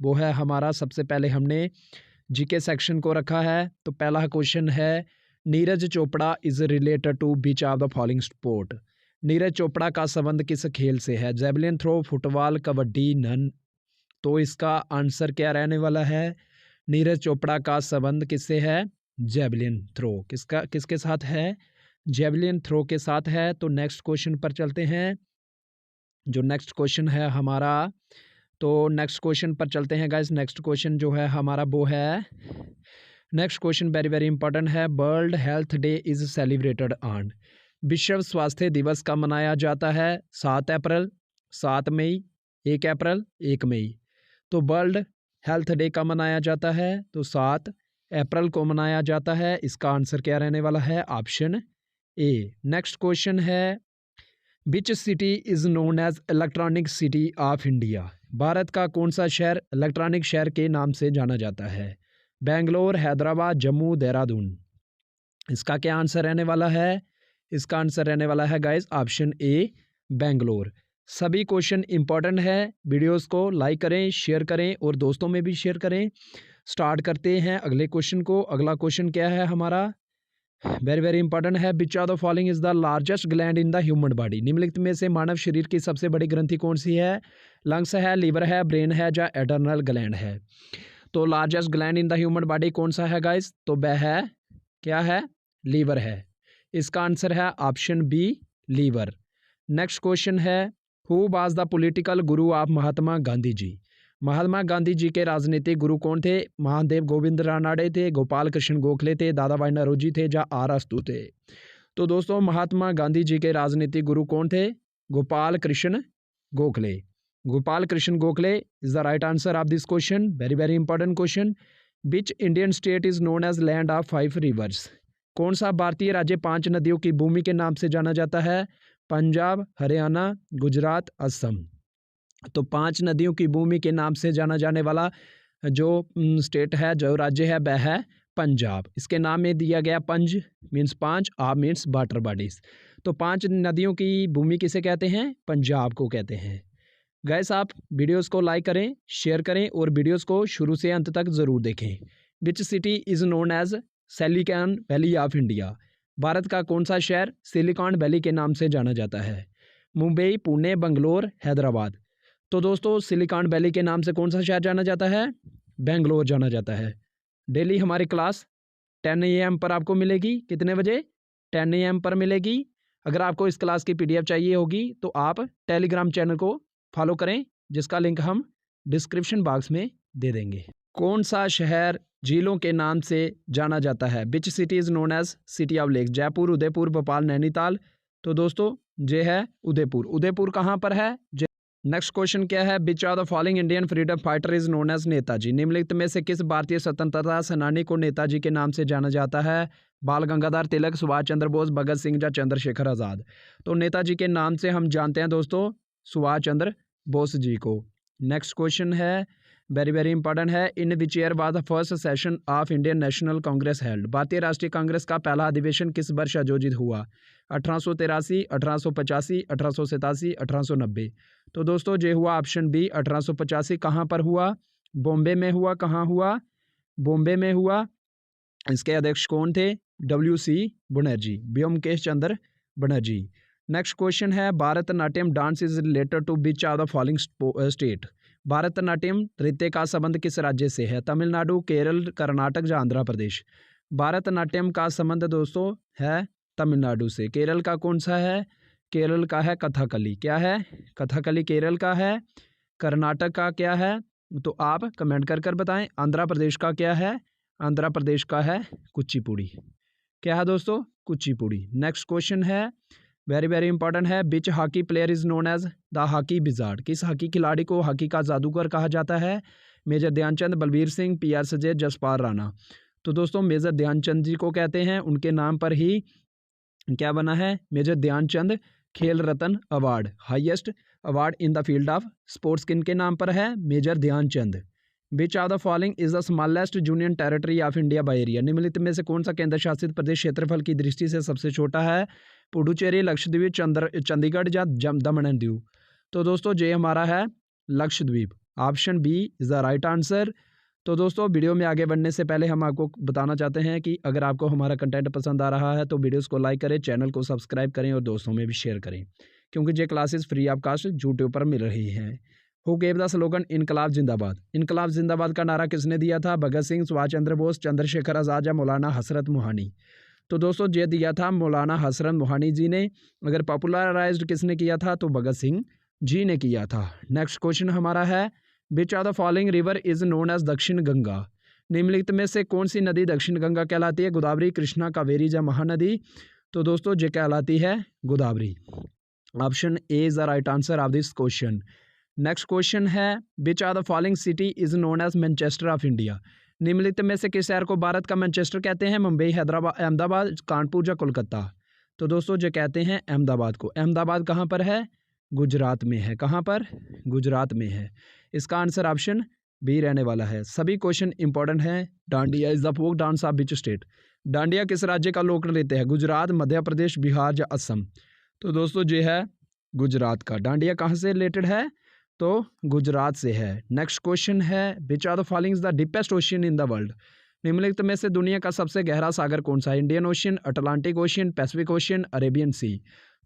वो है हमारा, सबसे पहले हमने जीके सेक्शन को रखा है। तो पहला क्वेश्चन है, Neeraj Chopra is related to which of the following sport. Neeraj Chopra का संबंध किस खेल से है? Javelin throw, football, kabaddi, none. तो इसका आंसर क्या रहने वाला है? नीरज चोपड़ा का संबंध किससे है? Javelin throw. किसके साथ है? जेवलिन थ्रो के साथ है। तो नेक्स्ट क्वेश्चन पर चलते हैं। जो नेक्स्ट क्वेश्चन है हमारा, तो नेक्स्ट क्वेश्चन पर चलते हैं गाइस। नेक्स्ट क्वेश्चन जो है हमारा वो है, next question very very important है। World health day is celebrated on. विश्व स्वास्थ्य दिवस कब मनाया जाता है? 7 अप्रैल, 7 मई, 1 अप्रैल, 1 मई। तो वर्ल्ड हेल्थ डे कब मनाया जाता है? तो 7 अप्रैल को मनाया जाता है। इसका आंसर क्या रहने वाला है? Option A. नेक्स्ट क्वेश्चन है, which city is known as electronic city of India. Bharat का कौन सा शहर इलेक्ट्रॉनिक शहर के नाम से जाना जाता है? बेंगलोर, हैदराबाद, जम्मू, देहरादून। इसका क्या आंसर रहने वाला है? इसका आंसर रहने वाला है गाइस ऑप्शन ए, बेंगलोर। सभी क्वेश्चन इंपॉर्टेंट है। वीडियोस को लाइक करें, शेयर करें और दोस्तों में भी शेयर करें। स्टार्ट करते हैं अगले क्वेश्चन को। अगला क्वेश्चन क्या है हमारा? वेरी वेरी इंपॉर्टेंट है। Which of the following is the largest gland in the human body. निम्नलिखित में से मानव शरीर की सबसे बड़ी ग्रंथि कौन सी है? लंग्स है, लीवर है, ब्रेन है या एडर्नल ग्लैंड है? तो largest gland in the human body कौन सा है गाइस? तो वह है, क्या है? लीवर है। इसका आंसर है option B, liver. Next question है, who was the political guru of Mahatma Gandhi ji. Mahatma Gandhi ji के राजनीतिक गुरु कौन थे? महादेव गोविंद रानाडे थे, गोपाल कृष्ण गोखले थे, दादा भाई नौरोजी थे या आर अस्तु थे? तो दोस्तों महात्मा गांधी जी के राजनीतिक गुरु कौन थे? Gopal Krishna Gokhale. Gopal Krishna Gokhale is the right answer of this question. Very very important question. Which Indian state is known as land of 5 rivers. कौन सा भारतीय राज्य 5 नदियों की भूमि के नाम से जाना जाता है? पंजाब, हरियाणा, गुजरात, असम। तो 5 नदियों की भूमि के नाम से जाना जाने वाला जो स्टेट है, जो राज्य है, वह है पंजाब। इसके नाम में दिया गया पंज मीन्स 5, आ मीन्स वाटर बॉडीज। तो 5 नदियों की भूमि किसे कहते हैं? पंजाब को कहते हैं। गाइस आप वीडियोस को लाइक करें, शेयर करें और वीडियोस को शुरू से अंत तक ज़रूर देखें। Which city is known as Silicon Valley of India. Bharat का कौन सा शहर सिलिकॉन वैली के नाम से जाना जाता है? मुंबई, पुणे, बंगलोर, हैदराबाद। तो दोस्तों सिलिकॉन वैली के नाम से कौन सा शहर जाना जाता है? बेंगलोर जाना जाता है। डेली हमारी क्लास 10 AM पर आपको मिलेगी। कितने बजे? 10 AM पर मिलेगी। अगर आपको इस क्लास की PDF चाहिए होगी तो आप टेलीग्राम चैनल को फॉलो करें, जिसका लिंक हम डिस्क्रिप्शन बॉक्स में दे देंगे। कौन सा शहर झीलों के नाम से जाना जाता है? Which city is known as city of lakes. Jaipur, Udaipur, Bhopal, Nainital. तो दोस्तों ये है उदयपुर। उदयपुर कहाँ पर है? नेक्स्ट क्वेश्चन क्या है? Which of the following Indian freedom fighter is known as Netaji. निम्नलिखित में से किस भारतीय स्वतंत्रता सेनानी को नेताजी के नाम से जाना जाता है? बाल गंगाधर तिलक, सुभाष चंद्र बोस, भगत सिंह या चंद्रशेखर आज़ाद। तो नेताजी के नाम से हम जानते हैं दोस्तों सुभाष चंद्र बोस जी को। नेक्स्ट क्वेश्चन है, वेरी वेरी इंपॉर्टेंट है। In which year was the first session of Indian national Congress held. Bharatiya Rashtriya Congress का पहला अधिवेशन किस वर्ष आयोजित हुआ? 1883, 1885, 1887, 1890। तो दोस्तों ये हुआ ऑप्शन बी 1885। कहाँ पर हुआ? बॉम्बे में हुआ। कहाँ हुआ? बॉम्बे में हुआ। इसके अध्यक्ष कौन थे? WC Banerjee, Byomkesh Chandra Banerjee. Next question है, Bharatanatyam dance is related to which of the following state. Bharatanatyam नृत्य का संबंध किस राज्य से है? तमिलनाडु, केरल, कर्नाटक या आंध्र प्रदेश। भारतनाट्यम का संबंध दोस्तों है तमिलनाडु से। केरल का कौन सा है? केरल का है कथकली। क्या है? कथकली केरल का है। कर्नाटक का क्या है? तो आप कमेंट कर कर बताएं। आंध्र प्रदेश का क्या है? आंध्र प्रदेश का है कुचिपुड़ी। क्या है दोस्तों? कुचिपुड़ी। नेक्स्ट क्वेश्चन है, वेरी वेरी इंपॉर्टेंट है। Which hockey player is known as the hockey wizard. किस हॉकी खिलाड़ी को हॉकी का जादूगर कहा जाता है? मेजर ध्यानचंद, बलबीर सिंह, PR सजय, जसपाल राणा। तो दोस्तों मेजर ध्यानचंद जी को कहते हैं। उनके नाम पर ही क्या बना है? Major Dhyan Chand Khel Ratna award, highest award in the field of sports किनके नाम पर है? Major Dhyan Chand. Which of the following is the smallest union territory of India by area. निम्नलिखित में से कौन सा केंद्र शासित प्रदेश क्षेत्रफल की दृष्टि से सबसे छोटा है? पुडुचेरी, लक्षद्वीप, चंडीगढ़ या दमन एंड दीव। तो दोस्तों ये हमारा है Lakshadweep. Option B is the right answer. तो दोस्तों वीडियो में आगे बढ़ने से पहले हम आपको बताना चाहते हैं कि अगर आपको हमारा कंटेंट पसंद आ रहा है तो वीडियोस को लाइक करें, चैनल को सब्सक्राइब करें और दोस्तों में भी शेयर करें, क्योंकि ये classes free of cost YouTube पर मिल रही हैं। हु गेव द स्लोगन इनकलाब जिंदाबाद? इनकलाब जिंदाबाद का नारा किसने दिया था? भगत सिंह, सुभाष चंद्र बोस, चंद्रशेखर आज़ाद या मौलाना हसरत मोहानी? तो दोस्तों ये दिया था मौलाना हसरत मोहानी जी ने। अगर पॉपुलराइज्ड किसने किया था तो भगत सिंह जी ने किया था। नेक्स्ट क्वेश्चन हमारा है which of the following river is known as Dakshin Ganga? निम्नलिखित में से कौन सी नदी दक्षिण गंगा कहलाती है? गोदावरी, कृष्णा, कावेरी या महानदी? तो दोस्तों ये कहलाती है Godavari. Option A is the right answer of this question. Next question है which of the following city is known as Manchester of India? निम्नलिखित में से किस शहर को भारत का मैनचेस्टर कहते हैं? मुंबई, हैदराबाद, अहमदाबाद, कानपुर या कोलकाता? तो दोस्तों जो कहते हैं अहमदाबाद को। अहमदाबाद कहाँ पर है? गुजरात में है। कहाँ पर? गुजरात में है। इसका आंसर ऑप्शन बी रहने वाला है। सभी क्वेश्चन इंपॉर्टेंट हैं। Dandiya is the folk dance of which state? Dandiya किस राज्य का लोक नृत्य है? गुजरात, मध्य प्रदेश, बिहार या असम? तो दोस्तों जो है गुजरात का। डांडिया कहाँ से रिलेटेड है? तो गुजरात से है। नेक्स्ट क्वेश्चन है which are the following is the deepest ocean in the world? निम्नलिखित में से दुनिया का सबसे गहरा सागर कौन सा है? Indian ocean, Atlantic ocean, Pacific ocean, Arabian sea?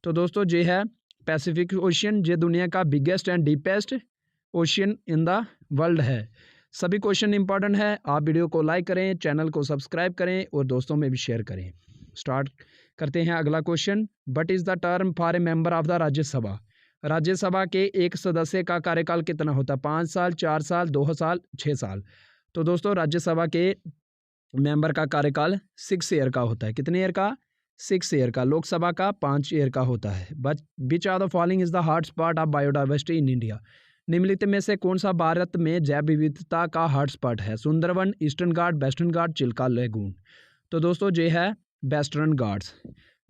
तो दोस्तों ये है पैसिफिक ओशियन। ये दुनिया का biggest and deepest ocean in the world है। सभी क्वेश्चन इंपॉर्टेंट है। आप वीडियो को लाइक करें, चैनल को सब्सक्राइब करें और दोस्तों में भी शेयर करें। स्टार्ट करते हैं अगला question. But is the term for a member of the Rajya Sabha? Rajya Sabha के एक सदस्य का कार्यकाल कितना होता है? 5 साल, 4 साल, 2 साल, 6 साल? तो दोस्तों राज्यसभा के मेंबर का कार्यकाल 6 ईयर का होता है। कितने ईयर का? 6 ईयर का। लोकसभा का 5 ईयर का होता है। But which are the following is the hotspot of biodiversity in India? निम्नलिखित में से कौन सा भारत में जैव विविधता का हॉटस्पॉट है? सुंदरवन, ईस्टर्न घाट, वेस्टर्न घाट, चिल्का लेगून? तो दोस्तों ये है वेस्टर्न घाट्स,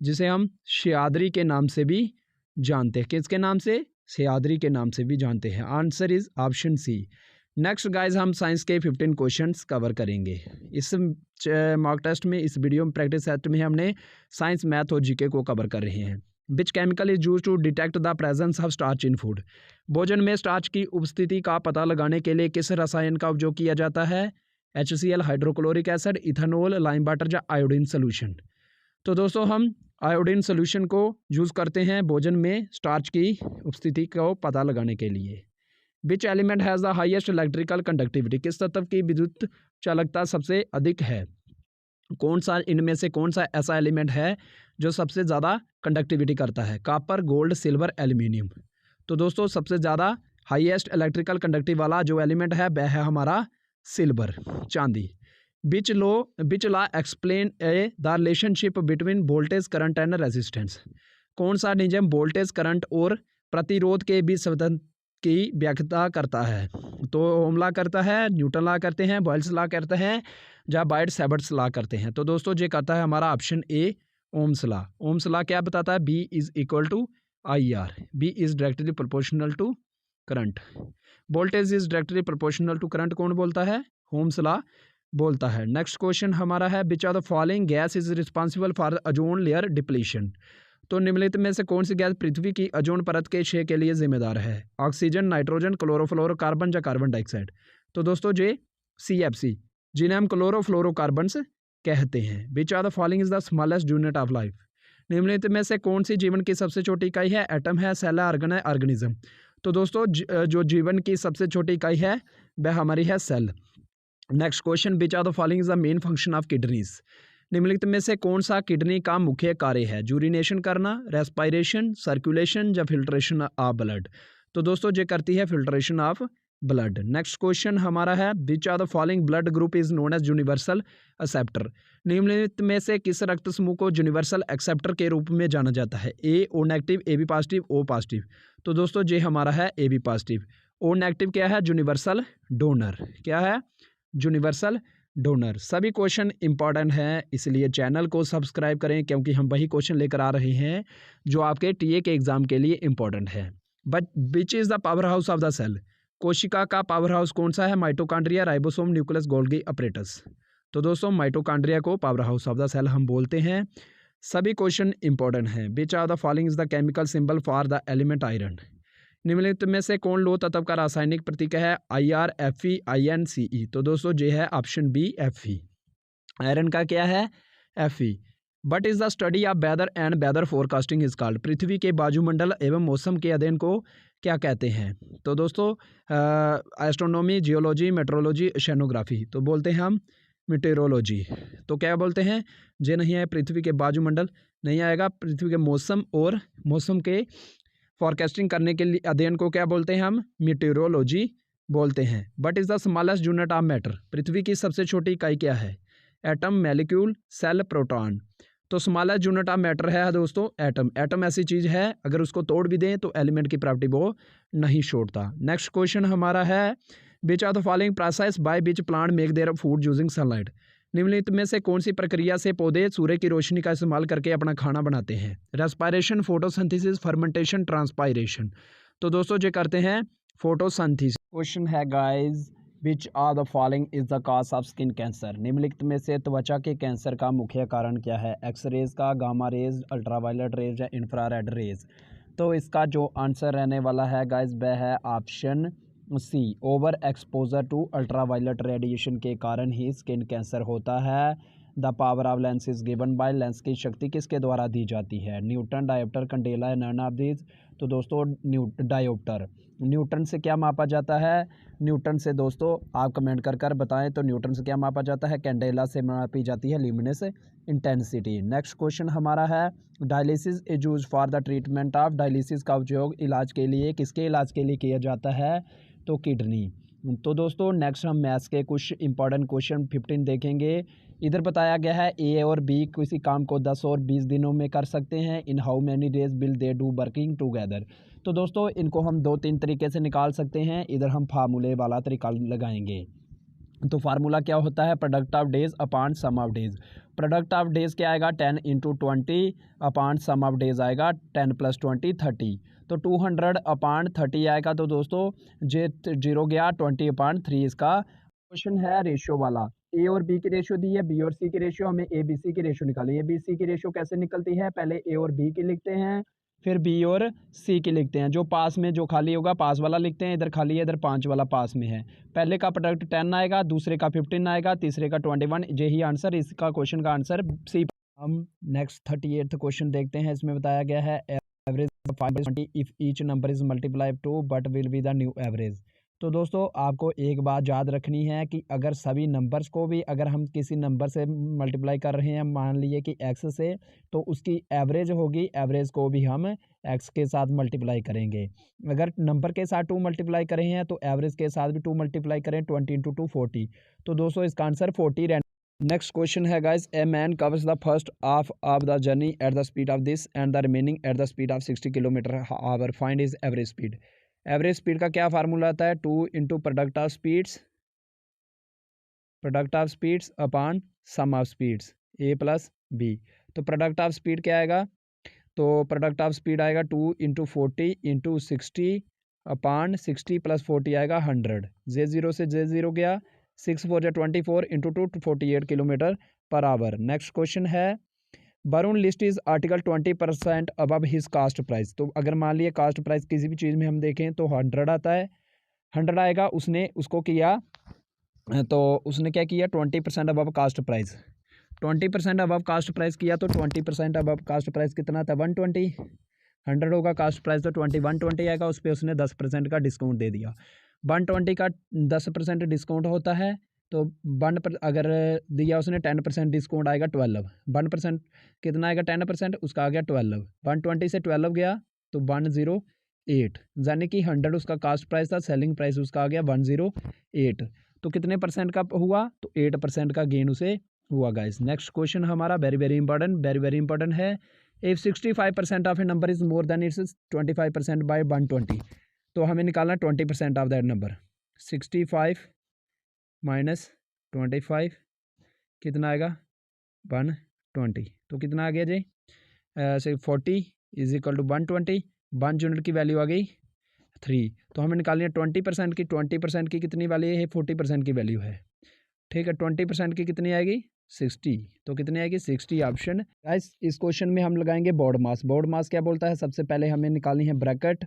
जिसे हम सह्याद्री के नाम से भी जानते हैं। किसके नाम से? सह्याद्री के नाम से भी जानते हैं। Answer is option C. Next guys हम साइंस के 15 क्वेश्चंस कवर करेंगे इस मॉक टेस्ट में। इस वीडियो में प्रैक्टिस सेट में हमने साइंस, मैथ और जीके को कवर कर रहे हैं। Which chemical is use to detect the presence of starch in food? भोजन में स्टार्च की उपस्थिति का पता लगाने के लिए किस रसायन का उपयोग किया जाता है? HCl, hydrochloric acid, ethanol, lime water या आयोडीन सोल्यूशन? तो दोस्तों हम आयोडीन सोल्यूशन को यूज़ करते हैं भोजन में स्टार्च की उपस्थिति को पता लगाने के लिए। Which element has the highest electrical conductivity? किस तत्व की विद्युत चालकता सबसे अधिक है? कौन सा इनमें से कौन सा ऐसा एलिमेंट है जो सबसे ज़्यादा कंडक्टिविटी करता है? Copper, gold, silver, aluminium? तो दोस्तों सबसे ज़्यादा हाईएस्ट इलेक्ट्रिकल कंडक्टिव वाला जो एलिमेंट है वह है हमारा सिल्वर, चांदी। Which law explain the relationship between voltage, current and resistance? कौन सा नियम वोल्टेज, करंट और प्रतिरोध के बीच संबंध की व्याख्या करता है? तो ओम लॉ करता है, न्यूटन लॉ करते हैं, बॉयल्स लॉ करते हैं या बायट-सैवर्ट्स लॉ करते हैं? तो दोस्तों ये करता है हमारा option A, Ohm's law. Ohm's law क्या बताता है? V is equal to IR। V is directly proportional to current. Voltage is directly proportional to current कौन बोलता है? ओम्स लॉ बोलता है। नेक्स्ट क्वेश्चन हमारा है which of the following gas is responsible for ozone layer depletion? तो निम्नलिखित में से कौन सी गैस पृथ्वी की ओजोन परत के क्षय के लिए जिम्मेदार है? ऑक्सीजन, नाइट्रोजन, क्लोरोफ्लोरोकार्बन या कार्बन डाइऑक्साइड? तो दोस्तों ये CFC, जिन्हें हम क्लोरोफ्लोरोकार्बन्स कहते हैं। Which are the following is the smallest unit of life? निम्नलिखित में से कौन सी जीवन की सबसे छोटी इकाई है? एटम है, सेल है, ऑर्गन है, ऑर्गेनिज्म? तो दोस्तों जो जीवन की सबसे छोटी इकाई है वह हमारी है cell. Next question which are the following is the main function of kidneys? निम्नलिखित में से कौन सा किडनी का मुख्य कार्य है? यूरिनेशन करना, रेस्पिरेशन, सर्कुलेशन या फिल्ट्रेशन ऑफ ब्लड? तो दोस्तों ये करती है filtration of blood. Next question हमारा है which are the following blood group is known as universal acceptor? निम्नलिखित में से किस रक्त समूह को यूनिवर्सल एक्सेप्टर के रूप में जाना जाता है? O negative, AB positive, O positive? तो दोस्तों ये हमारा है AB पॉजिटिव। O नेगेटिव क्या है? Universal donor. क्या है? Universal donor. सभी क्वेश्चन इंपॉर्टेंट हैं, इसलिए चैनल को सब्सक्राइब करें, क्योंकि हम वही क्वेश्चन लेकर आ रहे हैं जो आपके TA के एग्जाम के लिए इंपॉर्टेंट है। But which is the powerhouse of the cell? कोशिका का पावर हाउस कौन सा है? Mitochondria, ribosome, nucleus, Golgi apparatus? तो दोस्तों माइटोकॉन्ड्रिया को powerhouse of the cell हम बोलते हैं। सभी क्वेश्चन इंपॉर्टेंट हैं। Which are the following is the chemical symbol for the element iron? निम्नलिखित में से कौन लोह तत्व का रासायनिक प्रतीक है? IRFeInCe। तो दोस्तों ये है ऑप्शन बी Fe। आयरन का क्या है? Fe। But is the study of weather and weather forecasting is called. पृथ्वी के वायुमंडल एवं मौसम के अध्ययन को क्या कहते हैं? तो दोस्तों एस्ट्रोनॉमी, जियोलॉजी, मेट्रोलॉजी, ओशनोग्राफी। तो बोलते हैं हम मीटेरोलॉजी। तो क्या बोलते हैं? ये नहीं है पृथ्वी के वायुमंडल, नहीं आएगा। पृथ्वी के मौसम और मौसम के फॉरकास्टिंग करने के लिए अध्ययन को क्या बोलते हैं? हम मीटेरोलॉजी बोलते हैं। But is the smallest unit of matter. पृथ्वी की सबसे छोटी इकाई क्या है? Atom, molecule, cell, proton. तो स्मॉलेस्ट यूनिट ऑफ मैटर है दोस्तों एटम। एटम ऐसी चीज़ है अगर उसको तोड़ भी दें तो एलिमेंट की प्रॉपर्टी वो नहीं छोड़ता। नेक्स्ट क्वेश्चन हमारा है which of the following process by which plant make their food using sunlight. निम्नलिखित में से कौन सी प्रक्रिया से पौधे सूर्य की रोशनी का इस्तेमाल करके अपना खाना बनाते हैं? Respiration, photosynthesis, fermentation, transpiration. तो दोस्तों जो करते हैं फोटोसिंथेसिस। क्वेश्चन है guys which are the following is the cause of skin cancer. निम्नलिखित में से त्वचा के कैंसर का मुख्य कारण क्या है? एक्स रेज का, गामा रेज, अल्ट्रावायलेट रेज या इंफ्रारेड रेज। तो इसका जो आंसर रहने वाला है गाइस वह है option C. Over exposure to ultraviolet radiation के कारण ही स्किन कैंसर होता है। The power of lens is given by. Lens की शक्ति किसके द्वारा दी जाती है? न्यूटन, डायोप्टर, कैंडेला या नन ऑफ दीज। तो दोस्तों डायोप्टर। न्यूटन से क्या मापा जाता है? न्यूटन से दोस्तों आप कमेंट कर बताएं तो न्यूटन से क्या मापा जाता है? कैंडेला से मापी जाती है ल्यूमिनस इंटेंसिटी। नेक्स्ट क्वेश्चन हमारा है dialysis is use for the treatment of. Dialysis का उपयोग इलाज के लिए किसके इलाज के लिए किया जाता है? तो किडनी। तो दोस्तों नेक्स्ट हम मैथ्स के कुछ इंपॉर्टेंट क्वेश्चन 15 देखेंगे। इधर बताया गया है ए और बी किसी काम को 10 और 20 दिनों में कर सकते हैं। In how many days will they do working together. तो दोस्तों इनको हम 2-3 तरीके से निकाल सकते हैं। इधर हम फार्मूले वाला तरीका लगाएंगे। तो फार्मूला क्या होता है? Product of days upon sum of days. Product of days क्या आएगा? 10 into 20 upon sum of days आएगा 10 + 20 30। तो 200 अपॉन 30 आएगा। तो दोस्तों जे 0 गया 20 अपॉन 3 इसका क्वेश्चन है रेशियो वाला। ए और बी की रेशियो दी है, बी और सी की रेशियो, हमें ए बी सी की रेशियो निकाली है। बी सी की रेशियो कैसे निकलती है? पहले ए और बी की लिखते हैं फिर बी और सी की लिखते हैं। जो पास में जो खाली होगा पास वाला लिखते हैं, इधर खाली है इधर 5 वाला पास में है। पहले का प्रोडक्ट 10 आएगा, दूसरे का 15 आएगा, तीसरे का 21। यही आंसर इसका क्वेश्चन का आंसर सी। हम नेक्स्ट 38th क्वेश्चन देखते हैं। इसमें बताया गया है average 5 if each number is multiply 2 but will be the new average. तो दोस्तों आपको एक बात याद रखनी है कि अगर सभी नंबर्स को भी अगर हम किसी नंबर से मल्टीप्लाई कर रहे हैं, मान लीजिए कि एक्स से, तो उसकी एवरेज होगी, एवरेज को भी हम एक्स के साथ मल्टीप्लाई करेंगे। अगर नंबर के साथ 2 मल्टीप्लाई करें हैं तो एवरेज के साथ भी 2 मल्टीप्लाई करें। 20 इंटू 2 40। तो दोस्तों इसका आंसर 40। नेक्स्ट क्वेश्चन है guys a man covers the first half of the journey at the speed of this and the remaining at the speed of 60 kilometre hour. Find is average speed. Average speed का क्या formula आता है? 2 into product of speeds upon sum of speeds A plus B. तो product of speed क्या आएगा? तो product of speed आएगा 2 into 40 into 60 upon 60 + 40 आएगा 100। J0 से J0 गया, 6 4 24 into 2 48 kilometre per hour. Next question है Varun list is article 20% above his cost price. तो अगर मान लिया कास्ट प्राइस किसी भी चीज़ में हम देखें तो 100 आता है, 100 आएगा। उसने उसको किया तो उसने क्या किया 20% above cost price. 20% above cost price किया तो 20% अबव कास्ट प्राइस कितना था? 120। 100 होगा कास्ट प्राइस तो 120 आएगा। उस पर उसने 10% का डिस्काउंट दे दिया। 120 का 10% डिस्काउंट होता है तो 1 पर अगर दिया उसने 10% डिस्काउंट आएगा 12। 1% कितना आएगा? 10% उसका आ गया 12। 120 से 12 गया तो 108, यानी कि 100 उसका कास्ट प्राइस था, सेलिंग प्राइस उसका आ गया 108। तो कितने परसेंट का हुआ? तो 8% का गेन उसे हुआ गाइस। नेक्स्ट क्वेश्चन हमारा वेरी वेरी इंपॉर्टेंट है। If 65% of a number is more than its 25% by 120। तो हमें निकालना 20% ऑफ दैट नंबर। 65 माइनस 25 कितना आएगा? 120। तो कितना आ गया जी? 40 इज इक्वल टू 120। 1 यूनिट की वैल्यू आ गई 3। तो हमें निकालनी है 20% की। 20% की कितनी वैल्यू है? 40% की वैल्यू है। ठीक है, 20% की कितनी आएगी? 60। तो कितनी आएगी? 60 ऑप्शन। गाइस इस क्वेश्चन में हम लगाएंगे बोर्ड मास। बोर्ड मास क्या बोलता है? सबसे पहले हमें निकालनी है ब्रैकेट,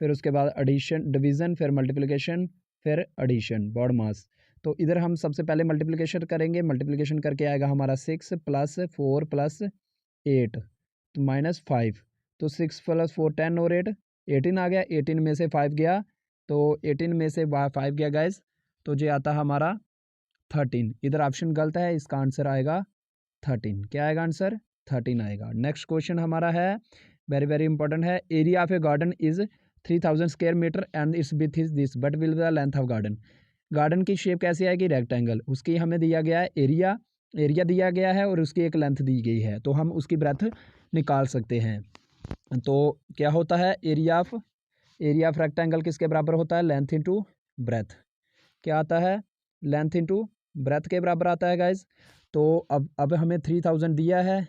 फिर उसके बाद एडिशन डिवीज़न, फिर मल्टीप्लिकेशन, फिर एडिशन, बॉड मास। तो इधर हम सबसे पहले मल्टीप्लिकेशन करेंगे, मल्टीप्लिकेशन करके आएगा हमारा 6 + 4 + 8 तो -5। तो 6 + 4 10 और 8 18 आ गया। 18 में से 5 गया, तो 18 में से 5 गया गाइज, तो ये आता हमारा 13। इधर ऑप्शन गलत है, इसका आंसर आएगा 13। क्या आएगा आंसर? 13 आएगा। नेक्स्ट क्वेश्चन हमारा है वेरी वेरी इंपॉर्टेंट है। Area of a garden is 3000 square metre and its width is this but will the length of garden. Garden की शेप कैसी आएगी? रेक्टेंगल। उसकी हमें दिया गया है एरिया, एरिया दिया गया है और उसकी एक लेंथ दी गई है, तो हम उसकी ब्रेथ निकाल सकते हैं। तो क्या होता है? एरिया ऑफ रेक्टेंगल किसके बराबर होता है? Length into breadth. क्या आता है? लेंथ इंटू ब्रेथ के बराबर आता है गाइज। तो अब हमें 3000 दिया है,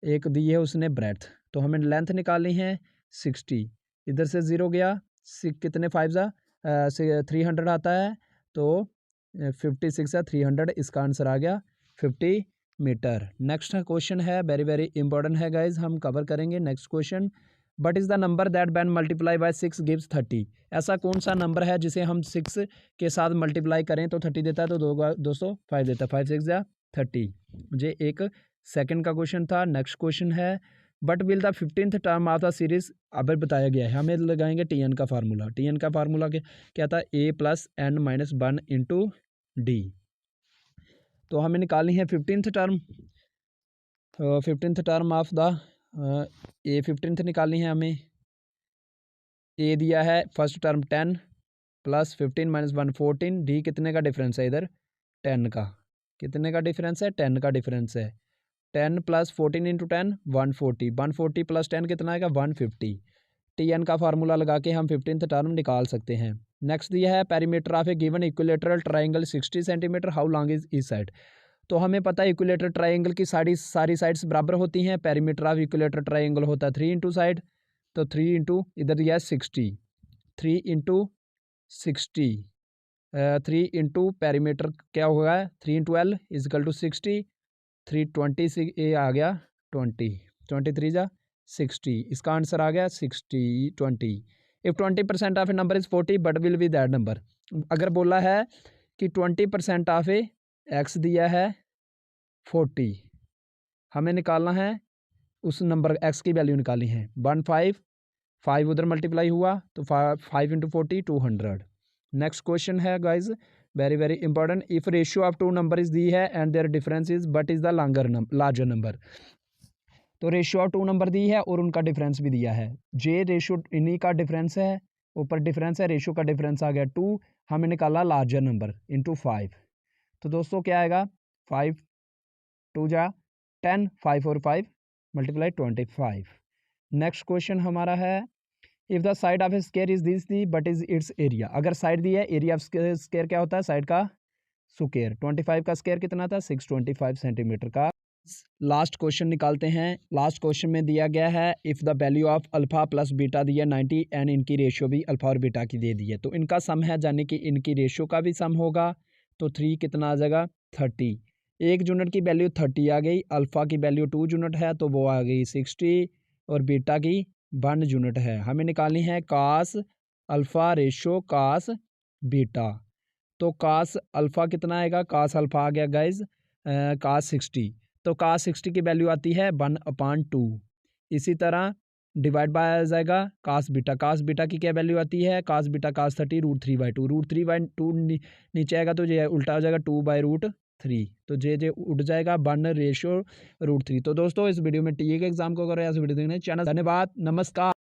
एक दी है उसने ब्रेथ, तो हमें लेंथ निकालनी है 60। इधर से 0 गया, कितने 5 जा 300 आता है, तो 56 है 300, इसका आंसर आ गया 50 मीटर। नेक्स्ट क्वेश्चन है वेरी वेरी इंपॉर्टेंट है गाइज, हम कवर करेंगे next question. But is the number that ban multiply by 6 gives 30। ऐसा कौन सा नंबर है जिसे हम 6 के साथ मल्टीप्लाई करें तो 30 देता है? तो 205 देता है। 5 6 या 30। ये एक सेकंड का क्वेश्चन था। नेक्स्ट क्वेश्चन है but will the 15th term of the series, अब बताया गया है, हमें लगाएंगे टीएन का फार्मूला। टीएन का फार्मूला क्या था? a + n - 1 × d। तो हमें निकालनी है 15th term, 15th term of the A 15th निकालनी है हमें। ए दिया है फर्स्ट टर्म 10 + 15 - 1 14। डी कितने का डिफरेंस है? इधर 10 का। कितने का डिफरेंस है? 10 का डिफरेंस है। 10 + 14 × 10 140, 140 + 10 कितना आएगा? 150। टीएन का फार्मूला लगा के हम 15th टर्म निकाल सकते हैं। नेक्स्ट दिया है perimeter of A given equilateral triangle 60 centimetre, how long is each side. तो हमें पता है इक्विलेटरल ट्राइंगल की सारी साइड्स बराबर होती हैं। पेरीमीटर ऑफ इक्विलेटरल ट्राइंगल होता है 3 × साइड, तो 3 इंटू इधर दिया है 60, 3 × 60, 3 इंटू पेरीमीटर क्या होगा? 3 × L = 60, 320 ये आ गया 20, 23 जा 60, इसका आंसर आ गया 60 20। If 20% of a number is 40 but will be that number. अगर बोला है कि 20% ऑफ ए एक्स दिया है 40, हमें निकालना है उस नंबर एक्स की वैल्यू निकालनी है। 5 उधर मल्टीप्लाई हुआ तो 5 × 40 200। नेक्स्ट क्वेश्चन है guys very very important. If ratio of 2 number is दी है and their difference is but is the larger number. तो रेशियो ऑफ 2 नंबर दी है और उनका डिफरेंस भी दिया है। जे रेशियो इन्हीं का डिफरेंस है, ऊपर डिफरेंस है, रेशियो का डिफरेंस आ गया 2, हमें निकाला लार्जर नंबर इंटू 5। तो दोस्तों क्या आएगा? 5 2 जा 10, 5 और 5 × 25। नेक्स्ट क्वेश्चन हमारा है if the side of A square is this the but is it's area. अगर साइड दी है, एरिया ऑफ स्क्वायर क्या होता है? साइड का स्क्वायर। 25 का स्क्वायर कितना था? 625 सेंटीमीटर का। लास्ट क्वेश्चन निकालते हैं। लास्ट क्वेश्चन में दिया गया है if the value of alpha + beta दिया 90 एंड इनकी रेशियो भी अल्फ़ा और बीटा की दे दी है, तो इनका सम है, यानी कि इनकी रेशियो का भी सम होगा। तो 3 कितना आ जाएगा? 30। एक यूनिट की वैल्यू 30 आ गई, अल्फ़ा की वैल्यू 2 यूनिट है तो वो आ गई 60 और बीटा की 1 यूनिट है। हमें निकालनी है cos alpha ratio cos beta. तो कास अल्फ़ा कितना आएगा? कास अल्फ़ा आ गया गाइज कास 60, तो कास 60 की वैल्यू आती है 1/2। इसी तरह डिवाइड बाय आ जाएगा कास बीटा। कास बीटा की क्या वैल्यू आती है? कास बीटा कास 30 √3/2। √3/2 नीचे आएगा तो ये उल्टा हो जाएगा 2/√3, तो जे उठ जाएगा 1 रेशो √3। तो दोस्तों इस वीडियो में टीए के एग्जाम को करें, इस वीडियो देखने चैनल। धन्यवाद, नमस्कार।